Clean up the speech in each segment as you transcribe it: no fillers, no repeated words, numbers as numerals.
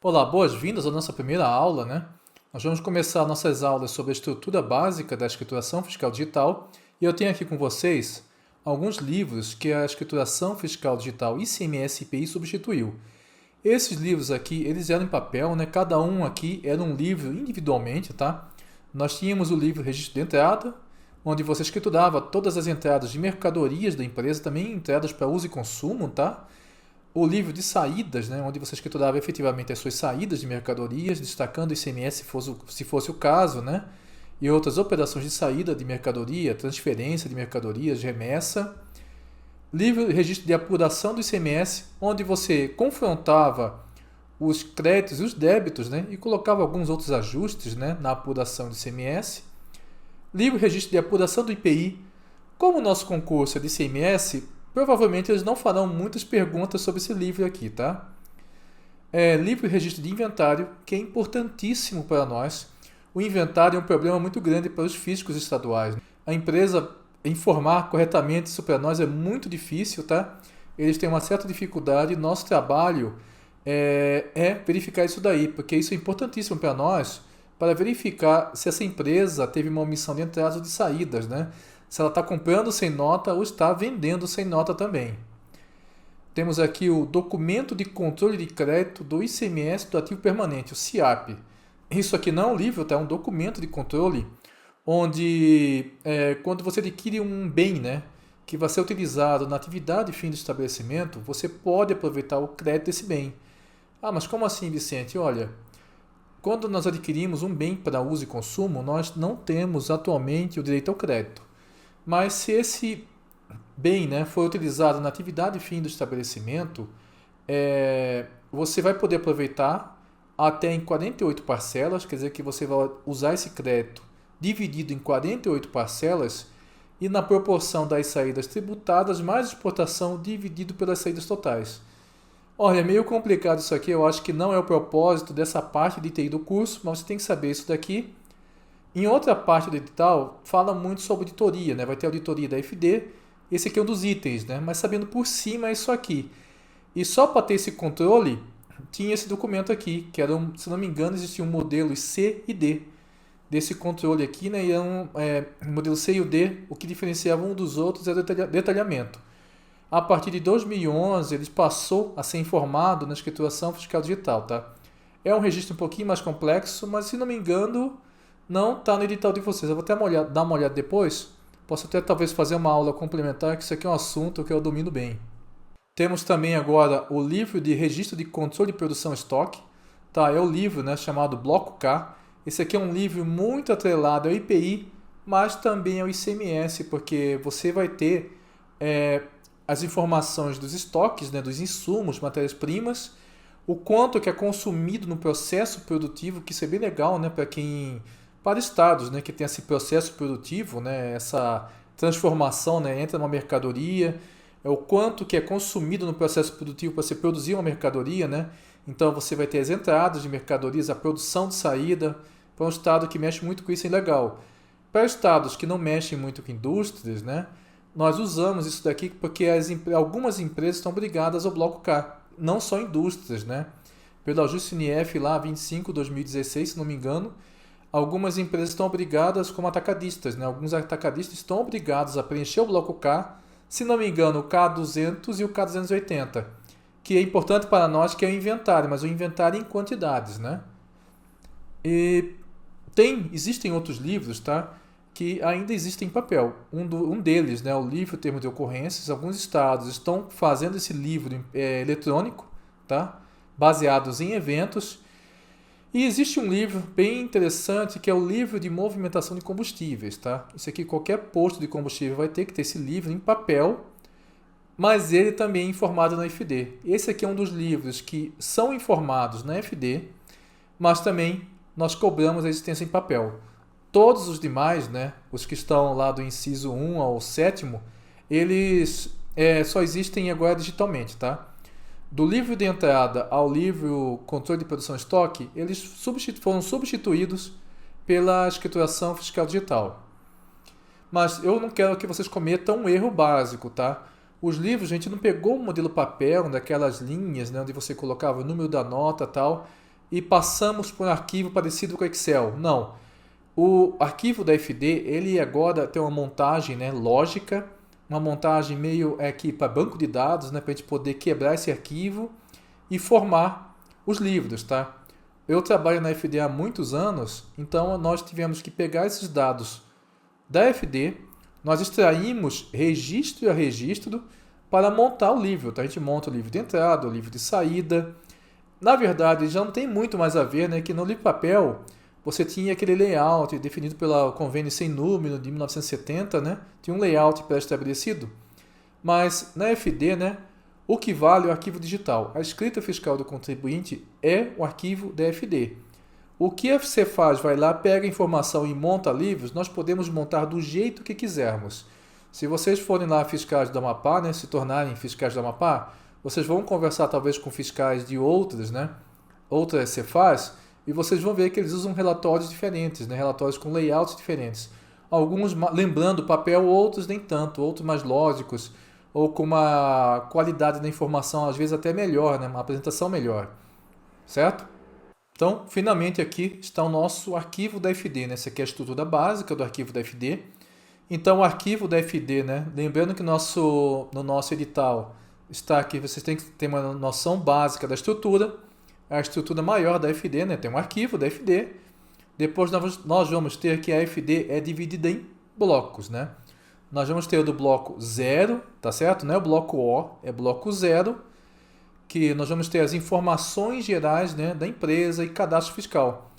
Olá, boas-vindas à nossa primeira aula, né? Nós vamos começar nossas aulas sobre a estrutura básica da escrituração fiscal digital e eu tenho aqui com vocês alguns livros que a escrituração fiscal digital ICMS e IPI substituiu. Esses livros aqui, eles eram em papel, né? Cada um aqui era um livro individualmente, tá? Nós tínhamos o livro Registro de Entrada, onde você escriturava todas as entradas de mercadorias da empresa, também entradas para uso e consumo, tá? O livro de saídas, né, onde você escriturava efetivamente as suas saídas de mercadorias, destacando o ICMS se fosse o caso, né, e outras operações de saída de mercadoria, transferência de mercadorias, remessa. Livro de registro de apuração do ICMS, onde você confrontava os créditos e os débitos, né, e colocava alguns outros ajustes, né, na apuração do ICMS. Livro de registro de apuração do IPI. Como o nosso concurso é de ICMS, provavelmente eles não farão muitas perguntas sobre esse livro aqui, tá? Livro e registro de inventário, que é importantíssimo para nós. O inventário é um problema muito grande para os físicos estaduais. A empresa informar corretamente isso para nós é muito difícil, tá? Eles têm uma certa dificuldade. Nosso trabalho é verificar isso daí, porque isso é importantíssimo para nós, para verificar se essa empresa teve uma omissão de entradas ou de saídas, né? Se ela está comprando sem nota ou está vendendo sem nota também. Temos aqui o documento de controle de crédito do ICMS do ativo permanente, o CIAP. Isso aqui não é um livro, tá? É um documento de controle onde quando você adquire um bem, né, que vai ser utilizado na atividade fim do estabelecimento, você pode aproveitar o crédito desse bem. Ah, mas como assim, Vicente? Olha, quando nós adquirimos um bem para uso e consumo, nós não temos atualmente o direito ao crédito. Mas se esse bem, né, for utilizado na atividade fim do estabelecimento, você vai poder aproveitar até em 48 parcelas, quer dizer que você vai usar esse crédito dividido em 48 parcelas e na proporção das saídas tributadas mais exportação dividido pelas saídas totais. Olha, é meio complicado isso aqui, eu acho que não é o propósito dessa parte de TI do curso, mas você tem que saber isso daqui. Em outra parte do edital, fala muito sobre auditoria, né? Vai ter auditoria da FD, esse aqui é um dos itens, né? Mas sabendo por cima é isso aqui. E só para ter esse controle, tinha esse documento aqui, que era, se não me engano, existia um modelo C e D desse controle aqui, né? E era um modelo C e o D, o que diferenciava um dos outros era o detalhamento. A partir de 2011, ele passou a ser informado na escrituração fiscal digital, tá? É um registro um pouquinho mais complexo, mas se não me engano, não está no edital de vocês. Eu vou até dar uma olhada depois. Posso até talvez fazer uma aula complementar, que isso aqui é um assunto que eu domino bem. Temos também agora o livro de registro de controle de produção estoque. Tá? É o livro, né, chamado Bloco K. Esse aqui é um livro muito atrelado ao IPI, mas também ao ICMS, porque você vai ter as informações dos estoques, né, dos insumos, matérias-primas, o quanto que é consumido no processo produtivo, que isso é bem legal, né, para estados, né, que tem esse processo produtivo, né, essa transformação, né, entre uma mercadoria, o quanto que é consumido no processo produtivo para se produzir uma mercadoria, né? Então você vai ter as entradas de mercadorias, a produção de saída. Para um estado que mexe muito com isso é legal. Para estados que não mexem muito com indústrias, né, nós usamos isso daqui porque algumas empresas estão obrigadas ao bloco K, não só indústrias, né? Pelo ajuste NF lá 25/2016, se não me engano, algumas empresas estão obrigadas como atacadistas, né? Alguns atacadistas estão obrigados a preencher o bloco K, se não me engano, o K200 e o K280, que é importante para nós, que é o inventário, mas o inventário em quantidades, né? E existem outros livros, tá, que ainda existem em papel. Um deles, né, o livro Termo de Ocorrências, alguns estados estão fazendo esse livro eletrônico, tá, baseados em eventos. E existe um livro bem interessante que é o livro de movimentação de combustíveis, tá? Isso aqui qualquer posto de combustível vai ter que ter esse livro em papel, mas ele também é informado na FD. Esse aqui é um dos livros que são informados na FD, mas também nós cobramos a existência em papel. Todos os demais, né, os que estão lá do inciso 1 ao 7º, eles só existem agora digitalmente, tá? Do livro de entrada ao livro Controle de Produção e Estoque, eles foram substituídos pela escrituração fiscal digital. Mas eu não quero que vocês cometam um erro básico, tá? Os livros, a gente não pegou o modelo papel, daquelas linhas, né, onde você colocava o número da nota e tal. e passamos por um arquivo parecido com o Excel. Não. O arquivo da FD, ele agora tem uma montagem, né, lógica, uma montagem meio aqui para banco de dados, né, para a gente poder quebrar esse arquivo e formar os livros, tá? Eu trabalho na FD há muitos anos, então nós tivemos que pegar esses dados da FD, nós extraímos registro a registro para montar o livro, tá? A gente monta o livro de entrada, o livro de saída. Na verdade, já não tem muito mais a ver, né, que no livro papel você tinha aquele layout definido pelo convênio sem número de 1970, né? Tinha um layout pré-estabelecido. Mas na FD, né, o que vale é o arquivo digital. A escrita fiscal do contribuinte é o arquivo da FD. O que a você faz? Vai lá, pega a informação e monta livros, nós podemos montar do jeito que quisermos. Se vocês forem lá fiscais do Amapá, né, se tornarem fiscais do Amapá, vocês vão conversar talvez com fiscais de outras, né, outras Cefaz, e vocês vão ver que eles usam relatórios diferentes, né, relatórios com layouts diferentes. Alguns lembrando papel, outros nem tanto, outros mais lógicos, ou com uma qualidade da informação às vezes até melhor, né, uma apresentação melhor, certo? Então, finalmente aqui está o nosso arquivo da FD, né? Essa aqui é a estrutura básica do arquivo da FD. Então, o arquivo da FD, né? Lembrando que no nosso edital está aqui, vocês têm que ter uma noção básica da estrutura. A estrutura maior da FD, né? Tem um arquivo da FD. Depois nós vamos ter que a FD é dividida em blocos, né? Nós vamos ter o do bloco 0, tá certo? Não é o bloco O, é bloco 0, que nós vamos ter as informações gerais, né, da empresa e cadastro fiscal.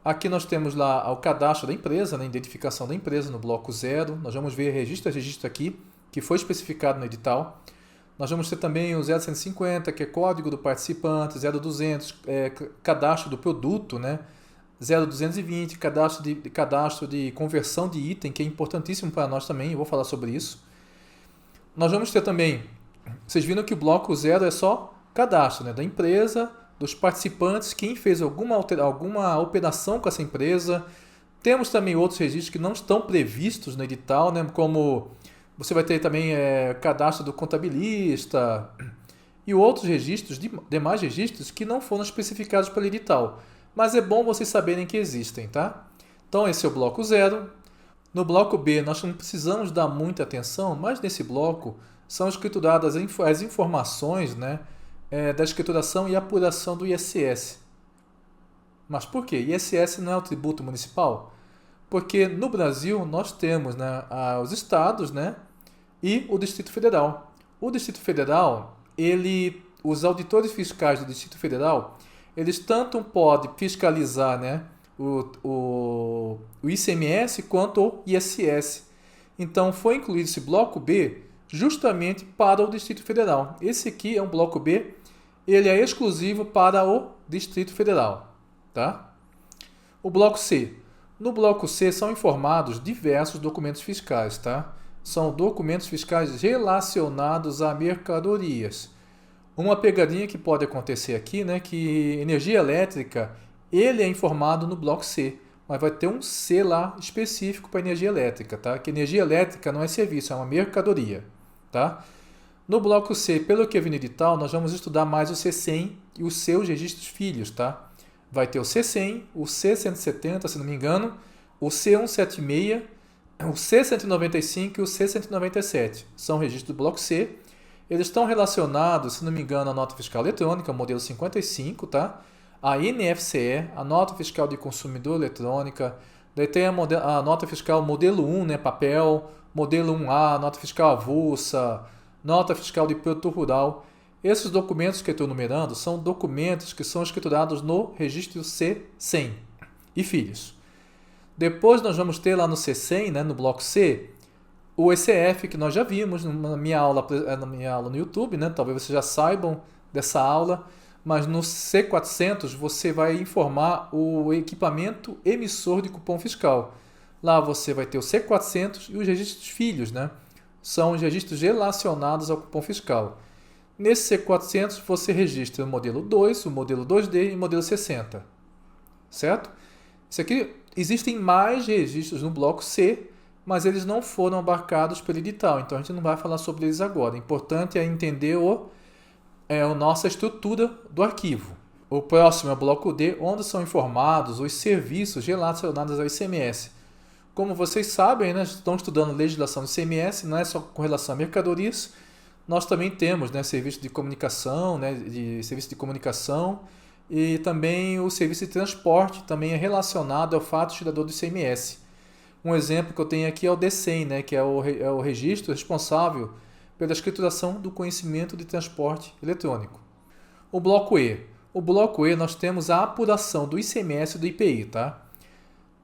Aqui nós temos lá o cadastro da empresa, né, identificação da empresa no bloco 0. Nós vamos ver registro a registro aqui, que foi especificado no edital. Nós vamos ter também o 0150, que é código do participante, 0200, cadastro do produto, né, 0220, cadastro de conversão de item, que é importantíssimo para nós também, eu vou falar sobre isso. Nós vamos ter também, vocês viram que o bloco 0 é só cadastro, né, da empresa, dos participantes, quem fez alguma operação com essa empresa. Temos também outros registros que não estão previstos no edital, né, como você vai ter também cadastro do contabilista e outros registros, demais registros que não foram especificados pelo edital. Mas é bom vocês saberem que existem, tá? Então esse é o bloco 0. No bloco B nós não precisamos dar muita atenção, mas nesse bloco são escrituradas as informações, né, da escrituração e apuração do ISS. Mas por quê? ISS não é o tributo municipal? Porque no Brasil nós temos, né, os estados, né, e o Distrito Federal. O Distrito Federal, os auditores fiscais do Distrito Federal, eles tanto podem fiscalizar, né, o ICMS quanto o ISS. Então foi incluído esse bloco B justamente para o Distrito Federal. Esse aqui é um bloco B, ele é exclusivo para o Distrito Federal, tá? O bloco C. No bloco C são informados diversos documentos fiscais, tá? São documentos fiscais relacionados a mercadorias. Uma pegadinha que pode acontecer aqui, né, que energia elétrica, ele é informado no bloco C, mas vai ter um C lá específico para energia elétrica, tá? Que energia elétrica não é serviço, é uma mercadoria, tá? No bloco C, pelo que eu vi no edital, nós vamos estudar mais o C100 e os seus registros filhos, tá? Vai ter o C100, o C170, se não me engano, o C176, o C195 e o C197. São registros do bloco C. Eles estão relacionados, se não me engano, à nota fiscal eletrônica, modelo 55, tá? A NFCE, a nota fiscal de consumidor eletrônica, daí tem a nota fiscal modelo 1, né, papel, modelo 1A, nota fiscal avulsa, nota fiscal de produto rural. Esses documentos que eu estou numerando são documentos que são escriturados no registro C100 e filhos. Depois nós vamos ter lá no C100, né, no bloco C, o ECF, que nós já vimos na minha aula no YouTube, né? Talvez vocês já saibam dessa aula, mas no C400 você vai informar o equipamento emissor de cupom fiscal. Lá você vai ter o C400 e os registros filhos, né? São os registros relacionados ao cupom fiscal. Nesse C400 você registra o modelo 2, o modelo 2D e o modelo 60. Certo? Isso aqui, existem mais registros no bloco C, mas eles não foram abarcados pelo edital, então a gente não vai falar sobre eles agora. O importante é entender a nossa estrutura do arquivo. O próximo é o bloco D, onde são informados os serviços relacionados ao ICMS. Como vocês sabem, né, estão estudando legislação do ICMS, não é só com relação a mercadorias, nós também temos, né, serviço de comunicação, né, serviço de comunicação, e também o serviço de transporte também é relacionado ao fato gerador do ICMS. Um exemplo que eu tenho aqui é o DECEM, né, que é o registro responsável pela escrituração do conhecimento de transporte eletrônico. O bloco E. O bloco E nós temos a apuração do ICMS e do IPI, tá?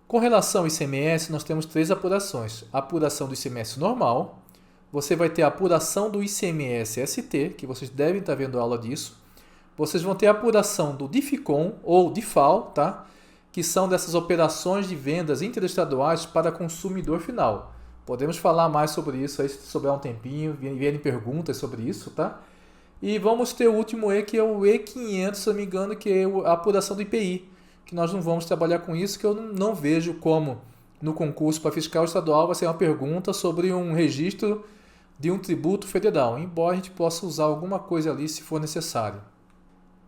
Com relação ao ICMS, nós temos 3 apurações. A apuração do ICMS normal, você vai ter a apuração do ICMS-ST, que vocês devem estar vendo aula disso. Vocês vão ter a apuração do DIFICOM ou DIFAL, tá? Que são dessas operações de vendas interestaduais para consumidor final. Podemos falar mais sobre isso aí, se sobrar um tempinho, vierem perguntas sobre isso, tá? E vamos ter o último E, que é o E500, se não me engano, que é a apuração do IPI, que nós não vamos trabalhar com isso, que eu não vejo como no concurso para fiscal estadual vai ser uma pergunta sobre um registro de um tributo federal, embora a gente possa usar alguma coisa ali se for necessário.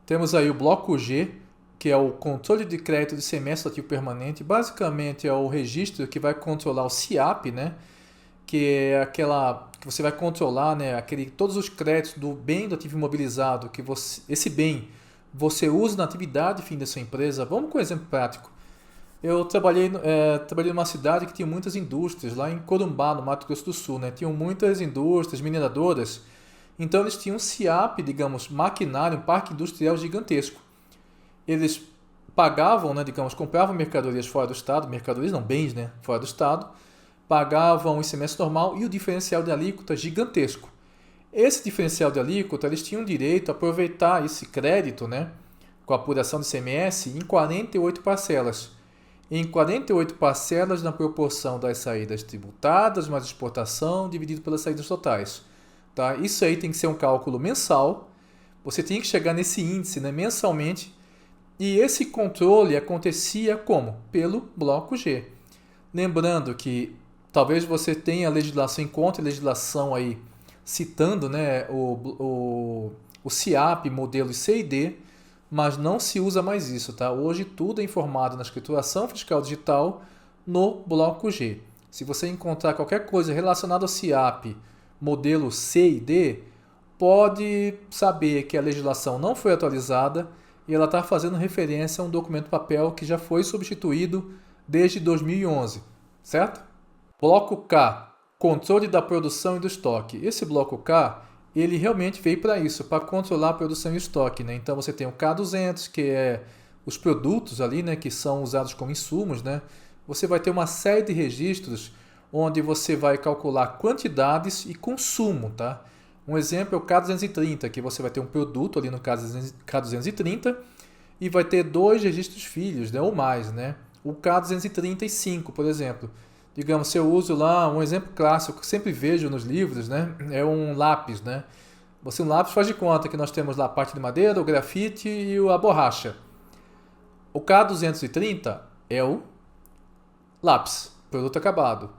Temos aí o bloco G, que é o controle de crédito de semestre ativo permanente. Basicamente é o registro que vai controlar o CIAP, né? Que é aquela que você vai controlar, né? Todos os créditos do bem do ativo imobilizado, que esse bem você usa na atividade fim da sua empresa. Vamos com um exemplo prático. Eu trabalhei numa cidade que tinha muitas indústrias, lá em Corumbá, no Mato Grosso do Sul, né? Tinham muitas indústrias, mineradoras. Então eles tinham um CIAP, digamos, maquinário, um parque industrial gigantesco. Eles pagavam, né, digamos, compravam mercadorias fora do estado, mercadorias não, bens, né, fora do estado, pagavam o ICMS normal e o diferencial de alíquota gigantesco. Esse diferencial de alíquota, eles tinham direito a aproveitar esse crédito, né, com a apuração do ICMS em 48 parcelas. Em 48 parcelas na proporção das saídas tributadas mais exportação dividido pelas saídas totais. Tá? Isso aí tem que ser um cálculo mensal. Você tem que chegar nesse índice, né, mensalmente. E esse controle acontecia como? Pelo bloco G. Lembrando que talvez você tenha a legislação, encontre a legislação aí citando, né, o CIAP, modelo C e D, mas não se usa mais isso, tá? Hoje tudo é informado na escrituração fiscal digital no bloco G. Se você encontrar qualquer coisa relacionada ao CIAP, modelo C e D, pode saber que a legislação não foi atualizada e ela está fazendo referência a um documento papel que já foi substituído desde 2011, certo? Bloco K, controle da produção e do estoque. Esse bloco K, ele realmente veio para isso, para controlar a produção e estoque, né? Então você tem o K200, que é os produtos ali, né, que são usados como insumos, né? Você vai ter uma série de registros onde você vai calcular quantidades e consumo, tá? Um exemplo é o K230, que você vai ter um produto ali no K230 e vai ter 2 registros filhos, né, ou mais, né? O K235, por exemplo. Digamos, se eu uso lá um exemplo clássico que eu sempre vejo nos livros, né, é um lápis, né? Um lápis faz de conta que nós temos lá a parte de madeira, o grafite e a borracha. O K230 é o lápis, produto acabado.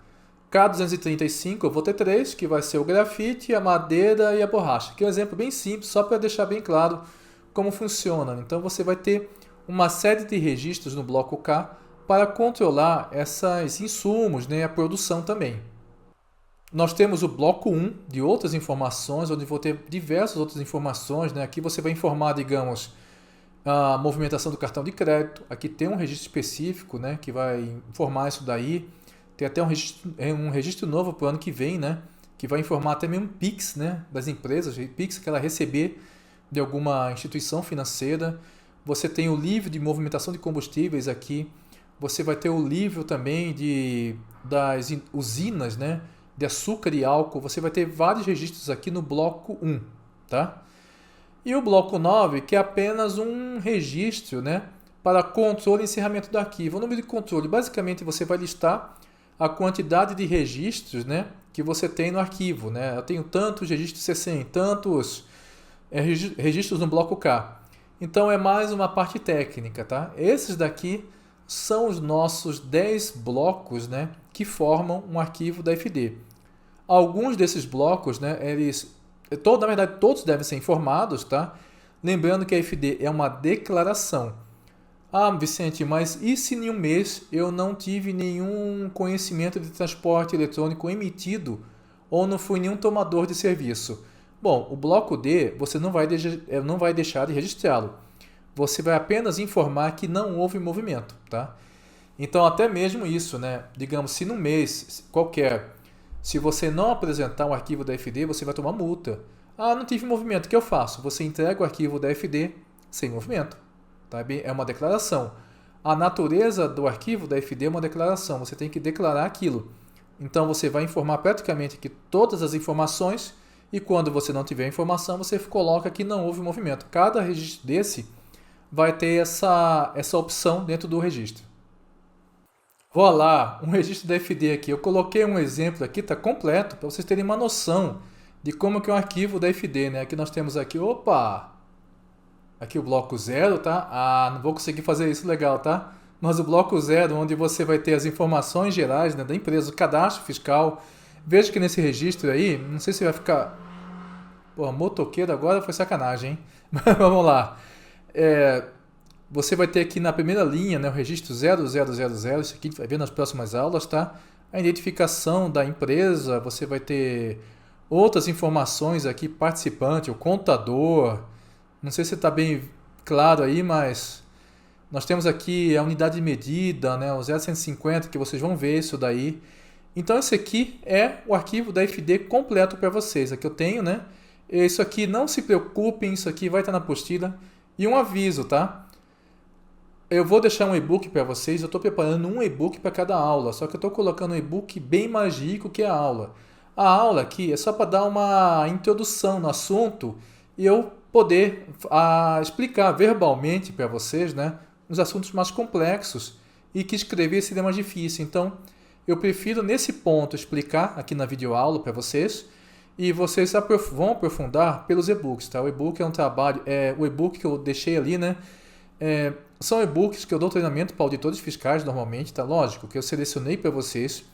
K235 eu vou ter 3, que vai ser o grafite, a madeira e a borracha. Que é um exemplo bem simples, só para deixar bem claro como funciona. Então você vai ter uma série de registros no bloco K para controlar esses insumos, né, a produção também. Nós temos o bloco 1 de outras informações, onde vou ter diversas outras informações, né? Aqui você vai informar, digamos, a movimentação do cartão de crédito. Aqui tem um registro específico, né, que vai informar isso daí. Tem até um registro novo para o ano que vem, né? Que vai informar até mesmo PIX, né? Das empresas, PIX que ela receber de alguma instituição financeira. Você tem o livro de movimentação de combustíveis aqui. Você vai ter o livro também das usinas, né? De açúcar e álcool. Você vai ter vários registros aqui no bloco 1, tá? E o bloco 9, que é apenas um registro, né? Para controle e encerramento do arquivo. O número de controle, basicamente, você vai listar a quantidade de registros, né, que você tem no arquivo, né? Eu tenho tantos registros C100, tantos registros no bloco K. Então é mais uma parte técnica, tá? Esses daqui são os nossos 10 blocos, né, que formam um arquivo da FD. Alguns desses blocos, né, na verdade todos devem ser informados, tá? Lembrando que a FD é uma declaração. Ah, Vicente, mas e se em um mês eu não tive nenhum conhecimento de transporte eletrônico emitido ou não fui nenhum tomador de serviço? Bom, o bloco D você não vai deixar de registrá-lo. Você vai apenas informar que não houve movimento, tá? Então, até mesmo isso, né? Digamos, se num mês qualquer, se você não apresentar um arquivo da FD, você vai tomar multa. Ah, não tive movimento, o que eu faço? Você entrega o arquivo da FD sem movimento. Tá? É uma declaração. A natureza do arquivo da FD é uma declaração. Você tem que declarar aquilo. Então, você vai informar praticamente que todas as informações e quando você não tiver informação, você coloca que não houve movimento. Cada registro desse vai ter essa opção dentro do registro. Vou lá, um registro da FD aqui. Eu coloquei um exemplo aqui, está completo, para vocês terem uma noção de como que é um arquivo da FD, né? Aqui nós temos aqui, opa, aqui o bloco 0, tá? Ah, não vou conseguir fazer isso legal, tá? Mas o bloco 0, onde você vai ter as informações gerais, né, da empresa, o cadastro fiscal. Veja que nesse registro aí, não sei se vai ficar... Pô, motoqueiro agora foi sacanagem, hein? Mas vamos lá. Você vai ter aqui na primeira linha, né, o registro 0000, isso aqui a gente vai ver nas próximas aulas, tá? A identificação da empresa, você vai ter outras informações aqui, participante, o contador, não sei se está bem claro aí, mas nós temos aqui a unidade de medida, né, o 0150, que vocês vão ver isso daí. Então esse aqui é o arquivo da FD completo para vocês, aqui eu tenho, né? Isso aqui, não se preocupem, isso aqui vai estar na apostila. E um aviso, tá? Eu vou deixar um e-book para vocês, eu estou preparando um e-book para cada aula, só que eu estou colocando um e-book bem mais rico que a aula. A aula aqui é só para dar uma introdução no assunto e eu poder explicar verbalmente para vocês, né, os assuntos mais complexos e que escrever seria mais difícil. Então, eu prefiro nesse ponto explicar aqui na videoaula para vocês e vocês vão aprofundar pelos e-books, tá? O e-book é um trabalho, o e-book que eu deixei ali, né, são e-books que eu dou treinamento para auditores fiscais normalmente, tá? Lógico que eu selecionei para vocês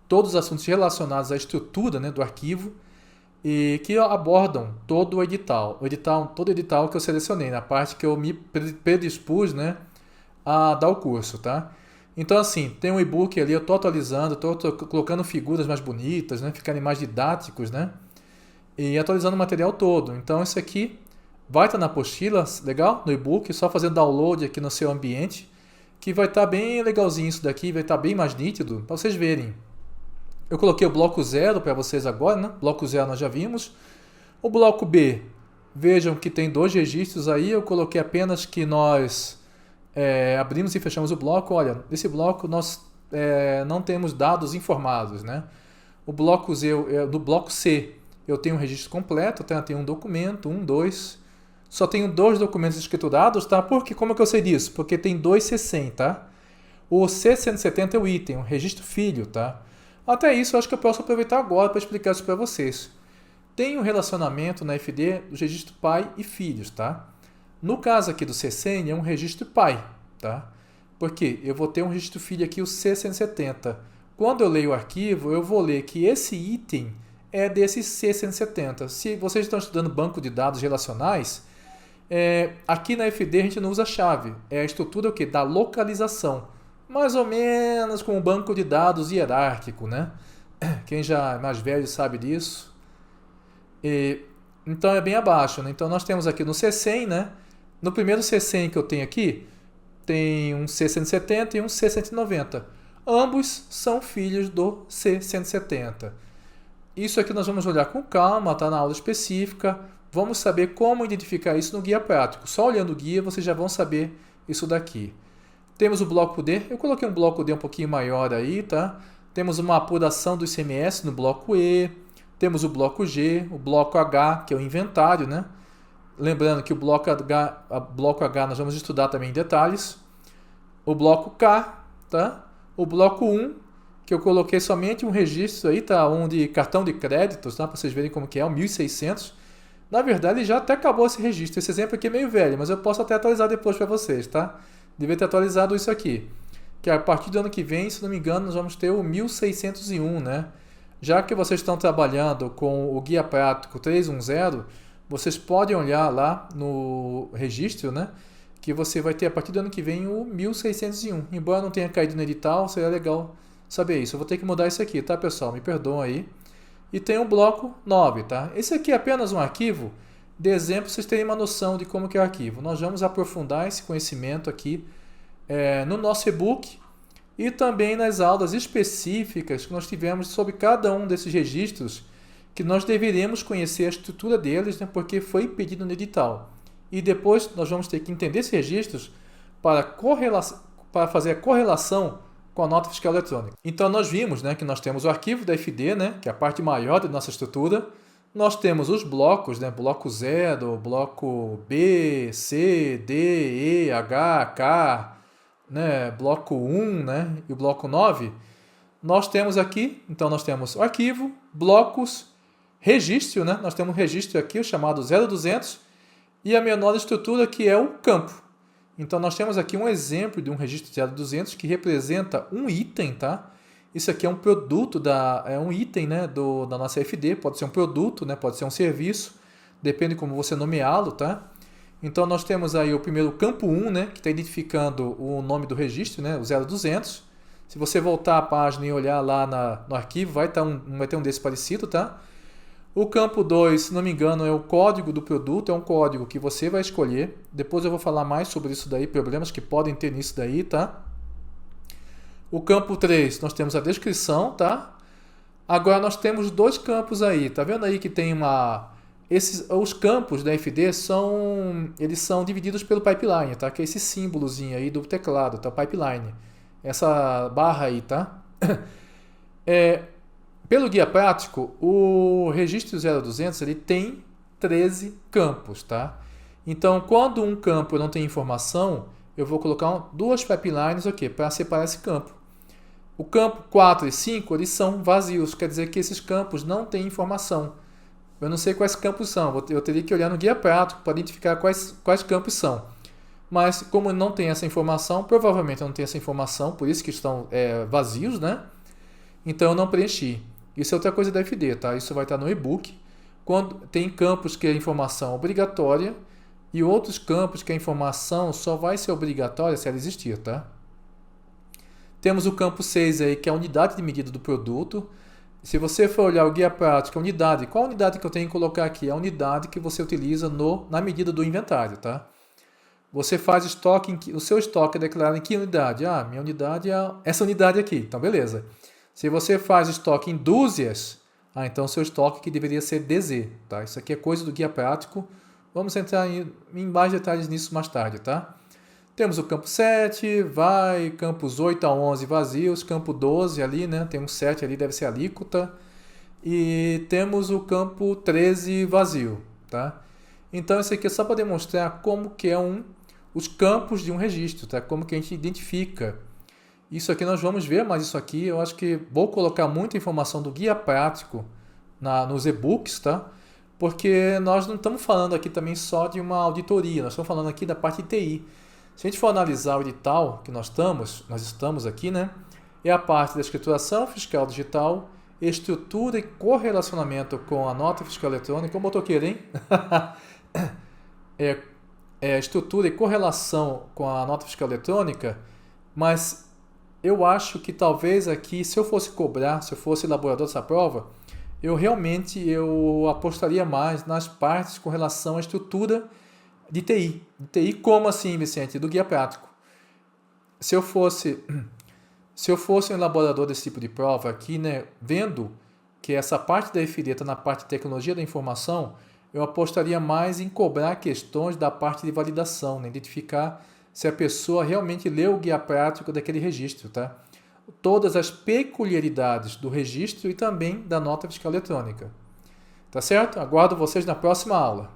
todos os assuntos relacionados à estrutura, né, do arquivo e que abordam todo o edital. Todo o edital que eu selecionei, na parte que eu me predispus, né, a dar o curso, tá? Então, assim, tem um e-book ali, eu estou atualizando, estou colocando figuras mais bonitas, né, ficarem mais didáticos, né, e atualizando o material todo. Então, isso aqui vai estar na apostila, legal? No e-book, só fazendo download aqui no seu ambiente, que vai estar bem legalzinho isso daqui, vai estar bem mais nítido, para vocês verem. Eu coloquei o bloco 0 para vocês agora, né? Bloco 0 nós já vimos. O bloco B, vejam que tem 2 registros aí, eu coloquei apenas que nós abrimos e fechamos o bloco. Olha, nesse bloco nós não temos dados informados, né? O bloco no bloco C, eu tenho um registro completo, tá? Eu tenho um documento, 1, 2... Só tenho 2 documentos escriturados, tá? Porque, como é que eu sei disso? Porque tem 2 C100, tá? O C170 é o item, o registro filho, tá? Até isso, eu acho que eu posso aproveitar agora para explicar isso para vocês. Tem um relacionamento na FD do registro pai e filhos, tá? No caso aqui do C100, é um registro pai, tá? Porque eu vou ter um registro filho aqui, o C170. Quando eu leio o arquivo, eu vou ler que esse item é desse C170. Se vocês estão estudando banco de dados relacionais, aqui na FD a gente não usa chave, é a estrutura da localização, mais ou menos como um banco de dados hierárquico, né? Quem já é mais velho sabe disso. Então é bem abaixo, né? Então nós temos aqui no C100, né? No primeiro C100 que eu tenho aqui, tem um C170 e um C190. Ambos são filhos do C170. Isso aqui nós vamos olhar com calma, tá na aula específica. Vamos saber como identificar isso no guia prático. Só olhando o guia vocês já vão saber isso daqui. Temos o bloco D. Eu coloquei um bloco D um pouquinho maior aí, tá? Temos uma apuração do ICMS no bloco E. Temos o bloco G, o bloco H, que é o inventário, né? Lembrando que o bloco H nós vamos estudar também em detalhes. O bloco K, tá? O bloco 1, que eu coloquei somente um registro aí, tá? Um de cartão de créditos, tá? Para vocês verem como que é, o 1600. Na verdade, já até acabou esse registro. Esse exemplo aqui é meio velho, mas eu posso até atualizar depois para vocês, tá? Devia ter atualizado isso aqui. Que a partir do ano que vem, se não me engano, nós vamos ter o 1601, né? Já que vocês estão trabalhando com o Guia Prático 310, vocês podem olhar lá no registro, né? Que você vai ter a partir do ano que vem o 1601. Embora não tenha caído no edital, seria legal saber isso. Eu vou ter que mudar isso aqui, tá, pessoal? Me perdoam aí. E tem o bloco 9, tá? Esse aqui é apenas um arquivo de exemplo, vocês terem uma noção de como que é o arquivo. Nós vamos aprofundar esse conhecimento aqui no nosso e-book e também nas aulas específicas que nós tivemos sobre cada um desses registros, que nós deveremos conhecer a estrutura deles, né, porque foi pedido no edital. E depois nós vamos ter que entender esses registros para fazer a correlação com a nota fiscal eletrônica. Então nós vimos, né, que nós temos o arquivo da FD, né, que é a parte maior da nossa estrutura. Nós temos os blocos, né, bloco 0, bloco B, C, D, E, H, K, né, bloco 1, né, e o bloco 9. Nós temos aqui, então nós temos o arquivo, blocos, registro, né? Nós temos um registro aqui, o chamado 0200, e a menor estrutura que é o campo. Então nós temos aqui um exemplo de um registro 0200 que representa um item, tá? Isso aqui é um produto, é um item, né, da nossa FD, pode ser um produto, né, pode ser um serviço, depende de como você nomeá-lo, tá? Então nós temos aí o primeiro campo 1, né, que está identificando o nome do registro, né, o 0200. Se você voltar a página e olhar lá no arquivo, vai ter um desse parecido, tá? O campo 2, se não me engano, é o código do produto, é um código que você vai escolher. Depois eu vou falar mais sobre isso daí, problemas que podem ter nisso daí, tá? O campo 3, nós temos a descrição, tá? Agora nós temos dois campos aí, tá vendo aí que tem os campos da FD eles são divididos pelo pipeline, tá? Que é esse símbolozinho aí do teclado, tá? Pipeline. Essa barra aí, tá? Pelo guia prático, o registro 0200 ele tem 13 campos, tá? Então, quando um campo não tem informação, eu vou colocar duas pipelines para separar esse campo. O campo 4 e 5 eles são vazios, quer dizer que esses campos não têm informação. Eu não sei quais campos são, eu teria que olhar no guia prático para identificar quais campos são. Mas como não tem essa informação, provavelmente não tem essa informação, por isso que estão vazios, né? Então eu não preenchi. Isso é outra coisa da FD, tá? Isso vai estar no e-book. Quando tem campos que a informação é obrigatória e outros campos que a informação só vai ser obrigatória se ela existir, tá? Temos o campo 6 aí, que é a unidade de medida do produto. Se você for olhar o guia prático, a unidade, qual a unidade que eu tenho que colocar aqui? A unidade que você utiliza na medida do inventário, tá? Você faz estoque, o seu estoque é declarado em que unidade? Ah, minha unidade é essa unidade aqui, então beleza. Se você faz estoque em dúzias, então o seu estoque que deveria ser DZ, tá? Isso aqui é coisa do guia prático. Vamos entrar em mais detalhes nisso mais tarde, tá? Temos o campo 7, campos 8 a 11 vazios, campo 12 ali, né? Tem um 7 ali, deve ser alíquota. E temos o campo 13 vazio, tá? Então, isso aqui é só para demonstrar como que os campos de um registro, tá? Como que a gente identifica. Isso aqui nós vamos ver, mas isso aqui eu acho que vou colocar muita informação do guia prático nos e-books, tá? Porque nós não estamos falando aqui também só de uma auditoria, nós estamos falando aqui da parte de TI. Se a gente for analisar o edital que nós estamos aqui, né? É a parte da escrituração fiscal digital, estrutura e correlacionamento com a nota fiscal eletrônica, o motoqueiro, hein? Estrutura e correlação com a nota fiscal eletrônica, mas eu acho que talvez aqui, se eu fosse cobrar, se eu fosse elaborador dessa prova, eu apostaria mais nas partes com relação à estrutura de TI. De TI como assim, Vicente? Do guia prático. Se eu fosse um elaborador desse tipo de prova aqui, né, vendo que essa parte da FD está na parte de tecnologia da informação, eu apostaria mais em cobrar questões da parte de validação, né, identificar se a pessoa realmente leu o guia prático daquele registro, tá? Todas as peculiaridades do registro e também da nota fiscal eletrônica. Tá certo? Aguardo vocês na próxima aula.